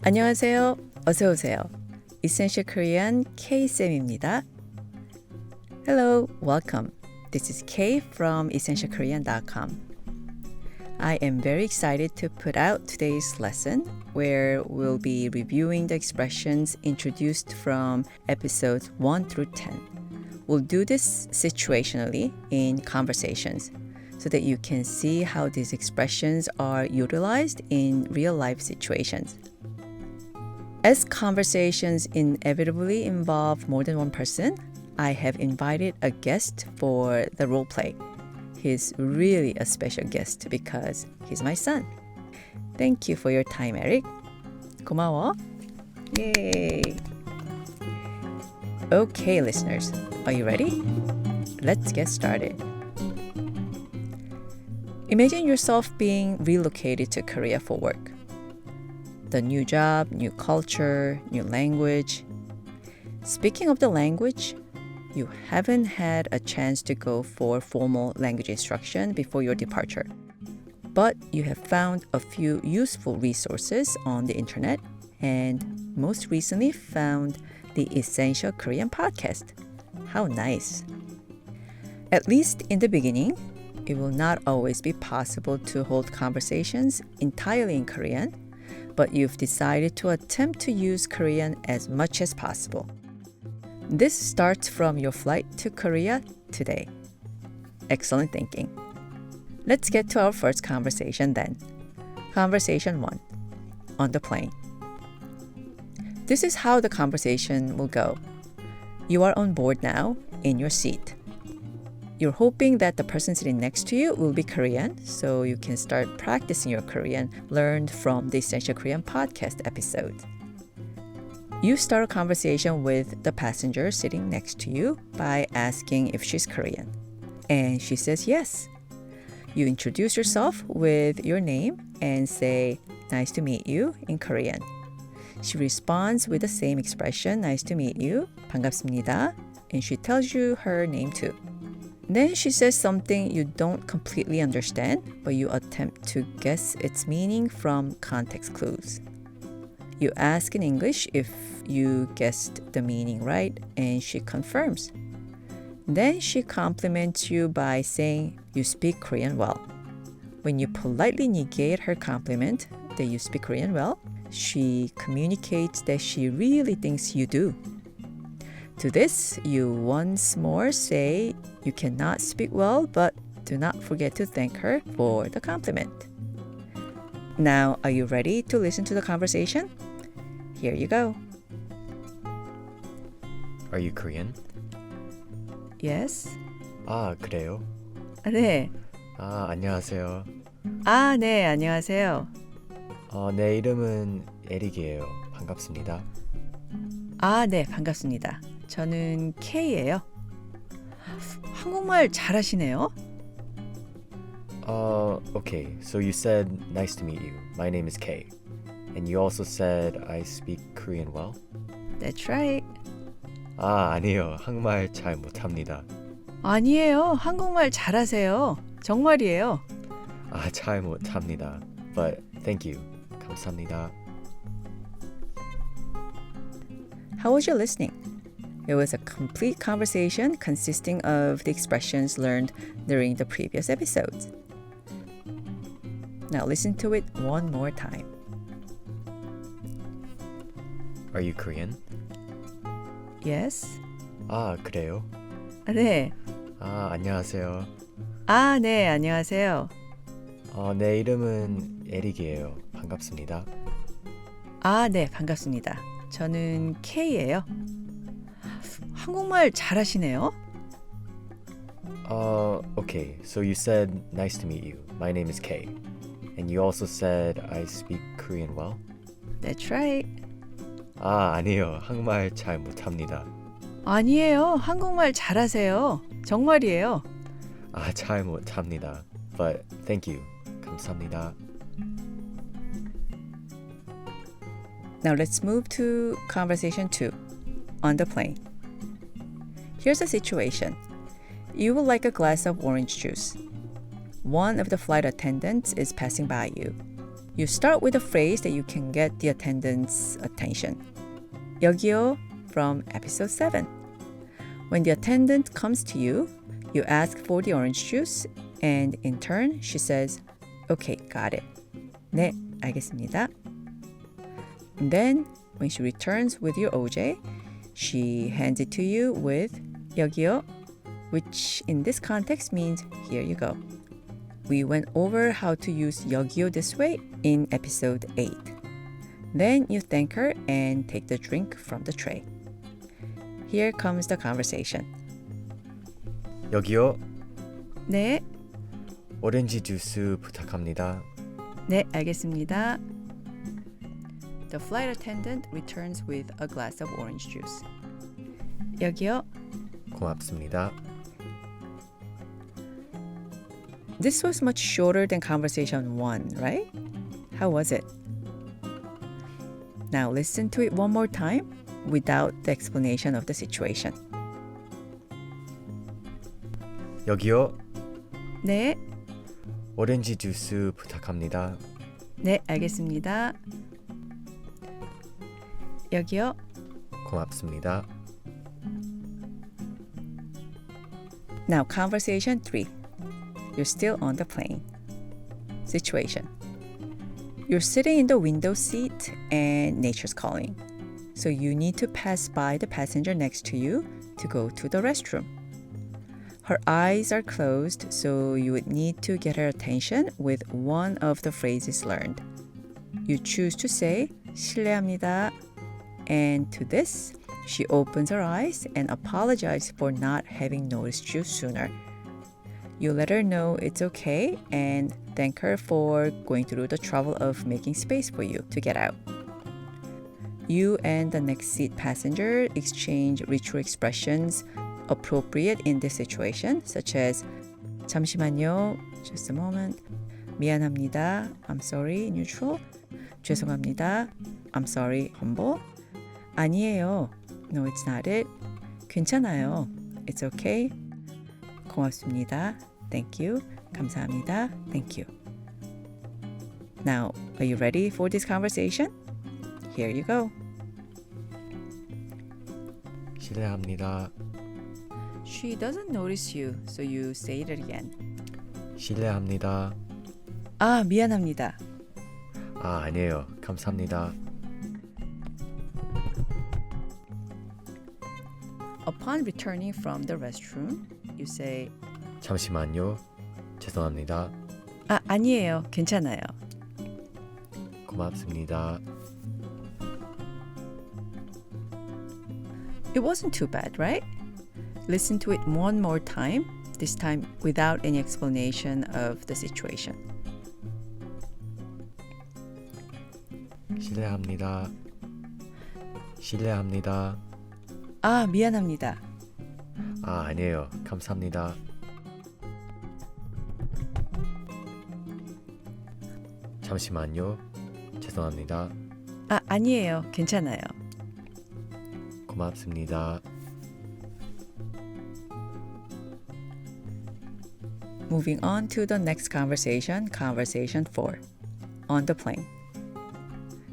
안녕하세요. 어서 오세요. Essential Korean K-쌤입니다. Hello, welcome. This is Kay from essentialkorean.com. I am very excited to put out today's lesson where we'll be reviewing the expressions introduced from episodes 1 through 10. We'll do this situationally in conversations so that you can see how these expressions are utilized in real-life situations. As conversations inevitably involve more than one person, I have invited a guest for the role play. He's really a special guest because he's my son. Thank you for your time, Eric. 고마워. Yay. Okay, listeners, are you ready? Let's get started. Imagine yourself being relocated to Korea for work. The new job, new culture, new language. Speaking of the language, you haven't had a chance to go for formal language instruction before your departure. But you have found a few useful resources on the internet and most recently found the Essential Korean podcast. How nice. At least in the beginning, it will not always be possible to hold conversations entirely in Korean, but you've decided to attempt to use Korean as much as possible. This starts from your flight to Korea today. Excellent thinking. Let's get to our first conversation then. Conversation 1. On the plane. This is how the conversation will go. You are on board now, in your seat. You're hoping that the person sitting next to you will be Korean, so you can start practicing your Korean learned from the Essential Korean podcast episode. You start a conversation with the passenger sitting next to you by asking if she's Korean. And she says yes. You introduce yourself with your name and say, "Nice to meet you," in Korean. She responds with the same expression, "Nice to meet you," 반갑습니다, and she tells you her name too. Then she says something you don't completely understand, but you attempt to guess its meaning from context clues. You ask in English if you guessed the meaning right, and she confirms. Then she compliments you by saying you speak Korean well. When you politely negate her compliment that you speak Korean well, she communicates that she really thinks you do. To this, you once more say you cannot speak well, but do not forget to thank her for the compliment. Now, are you ready to listen to the conversation? Here you go. Are you Korean? Yes? 아, 그래요? 네. 아, 안녕하세요. 네, 안녕하세요. 내 이름은 에릭이에요. 반갑습니다. 네, 반갑습니다. 저는 K예요. 한국말 잘하시네요. Okay. So you said nice to meet you. My name is Kay. And you also said I speak Korean well? That's right. 아니요. 한국말 잘 못합니다. 아니에요. 한국말 잘하세요. 정말이에요. 잘 못합니다. But thank you. 감사합니다. How was your listening? It was a complete conversation consisting of the expressions learned during the previous episodes. Now listen to it one more time. Are you Korean? Yes? 그래요? 네. 안녕하세요. 네, 안녕하세요. 내 이름은 에릭이에요. 반갑습니다. 네, 반갑습니다. 저는 K예요. 한국말 잘하시네요. Okay. So you said nice to meet you. My name is Kay. And you also said I speak Korean well? That's right. 아니요. 한국말 잘 못합니다. 아니에요. 한국말 잘하세요. 정말이에요. 잘 못합니다. But thank you. 감사합니다. Now let's move to conversation 2, on the plane. Here's a situation. You would like a glass of orange juice. One of the flight attendants is passing by you. You start with a phrase that you can get the attendant's attention. 여기요 from episode 7. When the attendant comes to you, you ask for the orange juice and in turn she says, Okay, got it. 네, 알겠습니다. And then when she returns with your OJ, she hands it to you with 여기요, which in this context means here you go. We went over how to use 여기요 this way in episode 8. Then you thank her and take the drink from the tray. Here comes the conversation. 여기요. 네, 오렌지 주스 부탁합니다. 네, 알겠습니다. The flight attendant returns with a glass of orange juice. 여기요. 고맙습니다. This was much shorter than conversation 1, right? How was it? Now listen to it one more time without the explanation of the situation. 여기요. 네, 오렌지 주스 부탁합니다. 네, 알겠습니다. 여기요. 고맙습니다. Now conversation 3. You're still on the plane. Situation. You're sitting in the window seat and nature's calling. So you need to pass by the passenger next to you to go to the restroom. Her eyes are closed, so you would need to get her attention with one of the phrases learned. You choose to say 실례합니다. And to this, she opens her eyes and apologizes for not having noticed you sooner. You let her know it's okay and thank her for going through the trouble of making space for you to get out. You and the next seat passenger exchange ritual expressions appropriate in this situation, such as 잠시만요, just a moment, 미안합니다, I'm sorry, neutral, 죄송합니다, I'm sorry, humble, 아니에요, no it's not it, 괜찮아요, it's okay, 고맙습니다, thank you, 감사합니다, thank you. Now, are you ready for this conversation? Here you go. 실례합니다. She doesn't notice you, so you say it again. 실례합니다. 아, 미안합니다. 아니에요. 감사합니다. Upon returning from the restroom, you say, 잠시만요. 죄송합니다. 아, 아니에요. 괜찮아요. 고맙습니다. It wasn't too bad, right? Listen to it one more time, this time without any explanation of the situation. 실례합니다. 실례합니다. 아, 미안합니다. 아니에요. 감사합니다. 잠시만요. 죄송합니다. 아, 아니에요. 괜찮아요. 고맙습니다. Moving on to the next conversation, conversation 4. On the plane.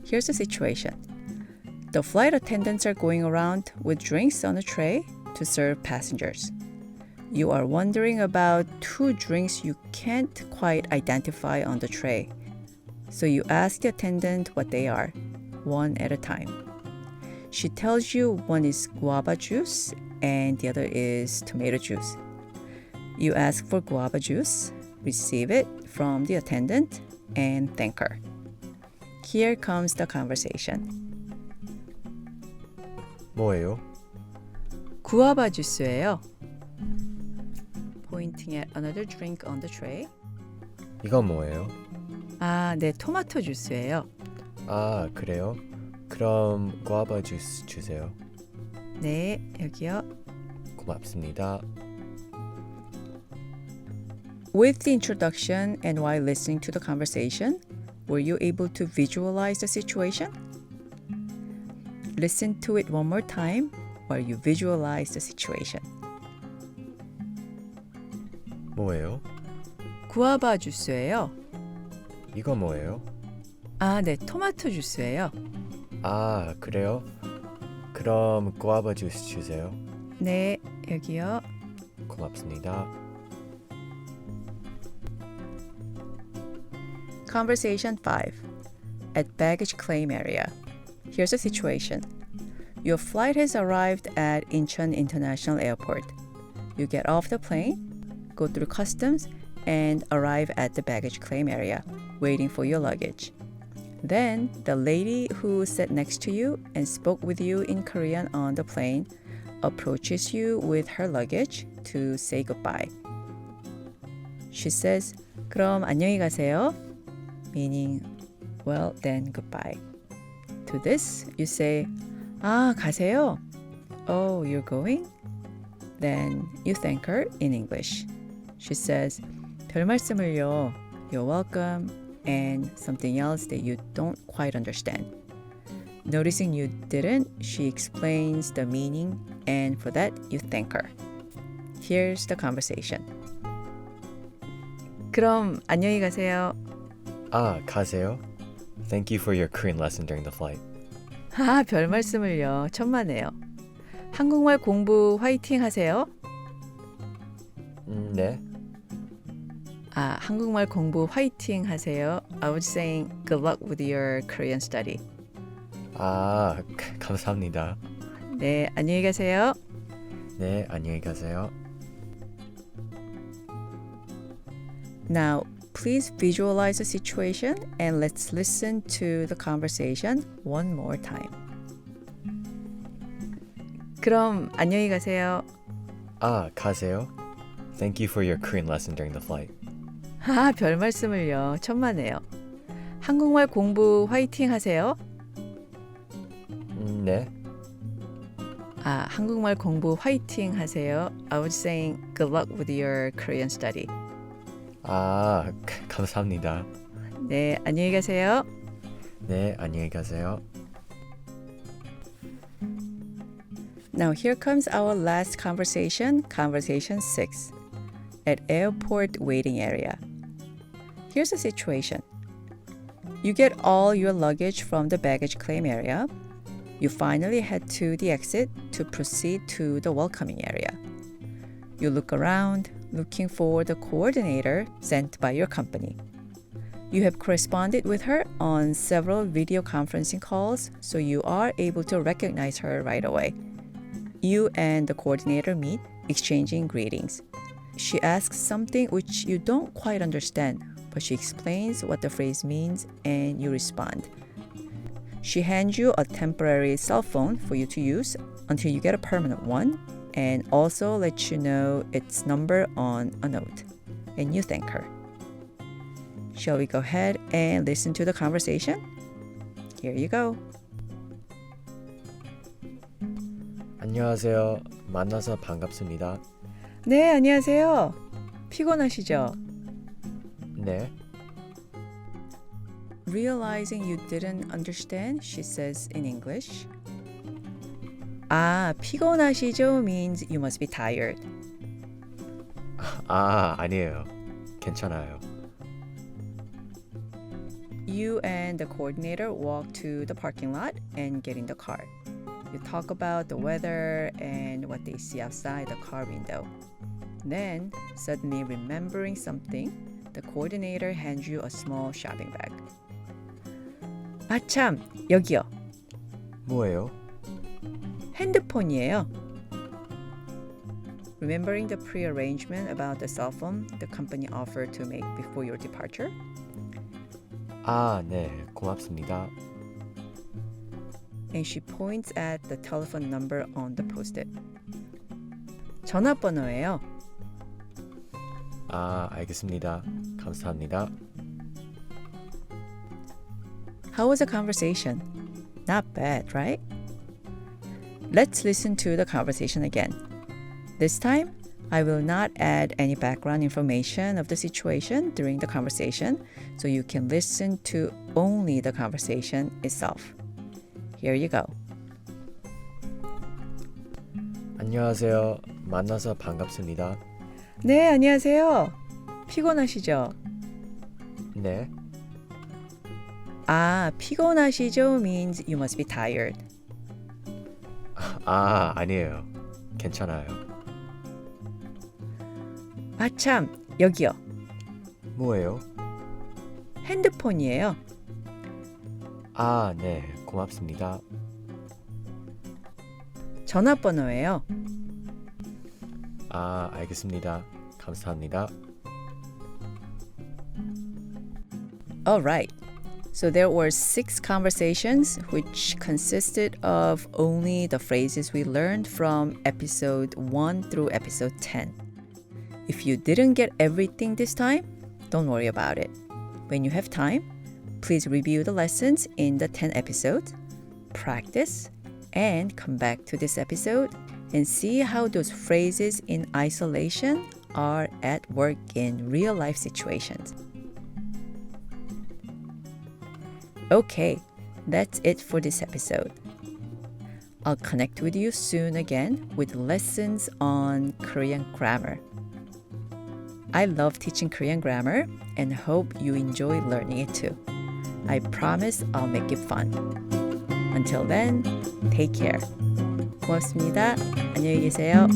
Here's the situation. The flight attendants are going around with drinks on a tray to serve passengers. You are wondering about two drinks you can't quite identify on the tray. So you ask the attendant what they are, one at a time. She tells you one is guava juice and the other is tomato juice. You ask for guava juice, receive it from the attendant, and thank her. Here comes the conversation. 뭐예요? 구아바 주스예요. Pointing at another drink on the tray. 이건 뭐예요? 아, 네, 토마토 주스예요. 그래요? 그럼 구아바 주스 주세요. 네, 여기요. 고맙습니다. With the introduction and while listening to the conversation, were you able to visualize the situation? Listen to it one more time while you visualize the situation. 뭐예요? 구아바 주스예요. 이건 뭐예요? 아, 네, 토마토 주스예요. 아, 그래요? 그럼 구아바 주스 주세요. 네, 여기요. 고맙습니다. Conversation 5. At baggage claim area. Here's a situation. Your flight has arrived at Incheon International Airport. You get off the plane, go through customs, and arrive at the baggage claim area, waiting for your luggage. Then, the lady who sat next to you and spoke with you in Korean on the plane approaches you with her luggage to say goodbye. She says, 그럼 안녕히 가세요. Meaning, well, then goodbye. To this, you say, 아, 가세요. Oh, you're going? Then you thank her in English. She says, 별 말씀을요. You're welcome. And something else that you don't quite understand. Noticing you didn't, she explains the meaning, and for that, you thank her. Here's the conversation. 그럼 안녕히 가세요. 아, 가세요? Thank you for your Korean lesson during the flight. 아, 별 말씀을요. 천만에요. 한국말 공부 화이팅 하세요. 네. 아, 한국말 공부 화이팅 하세요. I was saying good luck with your Korean study. 아, 감사합니다. 네, 안녕히 가세요. 네, 안녕히 가세요. Now, please visualize the situation and let's listen to the conversation one more time. 그럼 안녕히 가세요. 아, 가세요? Thank you for your Korean lesson during the flight. 아, 별 말씀을요. 천만에요. 한국말 공부 화이팅 하세요. 네. 아, 한국말 공부 화이팅 하세요. I was saying good luck with your Korean study. 아, 감사합니다. 네, 안녕히 가세요. 네, 안녕히 가세요. Now here comes our last conversation, conversation 6. At airport waiting area. Here's the situation. You get all your luggage from the baggage claim area. You finally head to the exit to proceed to the welcoming area. You look around, looking for the coordinator sent by your company. You have corresponded with her on several video conferencing calls, so you are able to recognize her right away. You and the coordinator meet, exchanging greetings. She asks something which you don't quite understand, but she explains what the phrase means and you respond. She hands you a temporary cell phone for you to use until you get a permanent one, and also lets you know its number on a note. And you thank her. Shall we go ahead and listen to the conversation? Here you go. 안녕하세요. 만나서 반갑습니다. 네, 안녕하세요. 피곤하시죠? 네. Realizing you didn't understand, she says in English. 아, 피곤하시죠 means you must be tired. 아, 아니에요. 괜찮아요. You and the coordinator walk to the parking lot and get in the car. You talk about the weather and what they see outside the car window. Then, suddenly remembering something, the coordinator hands you a small shopping bag. 아, 참, 여기요. 뭐예요? 핸드폰이에요. Remembering the pre-arrangement about the cell phone the company offered to make before your departure? 아, 네. 고맙습니다. And she points at the telephone number on the post-it. 전화번호예요. 아, 알겠습니다. 감사합니다. How was the conversation? Not bad, right? Let's listen to the conversation again. This time, I will not add any background information of the situation during the conversation, so you can listen to only the conversation itself. Here you go. 안녕하세요. 만나서 반갑습니다. 네, 안녕하세요. 피곤하시죠? 네. 피곤하시죠 means you must be tired. 아니에요. 괜찮아요. 참, 여기요. 뭐예요? 핸드폰이에요. 네. 고맙습니다. 전화번호예요. 알겠습니다. 감사합니다. All right. So there were 6 conversations which consisted of only the phrases we learned from episode 1 through episode 10. If you didn't get everything this time, don't worry about it. When you have time, please review the lessons in the 10 episodes, practice, and come back to this episode and see how those phrases in isolation are at work in real life situations. Okay, that's it for this episode. I'll connect with you soon again with lessons on Korean grammar. I love teaching Korean grammar and hope you enjoy learning it too. I promise I'll make it fun. Until then, take care. 고맙습니다. 안녕히 계세요.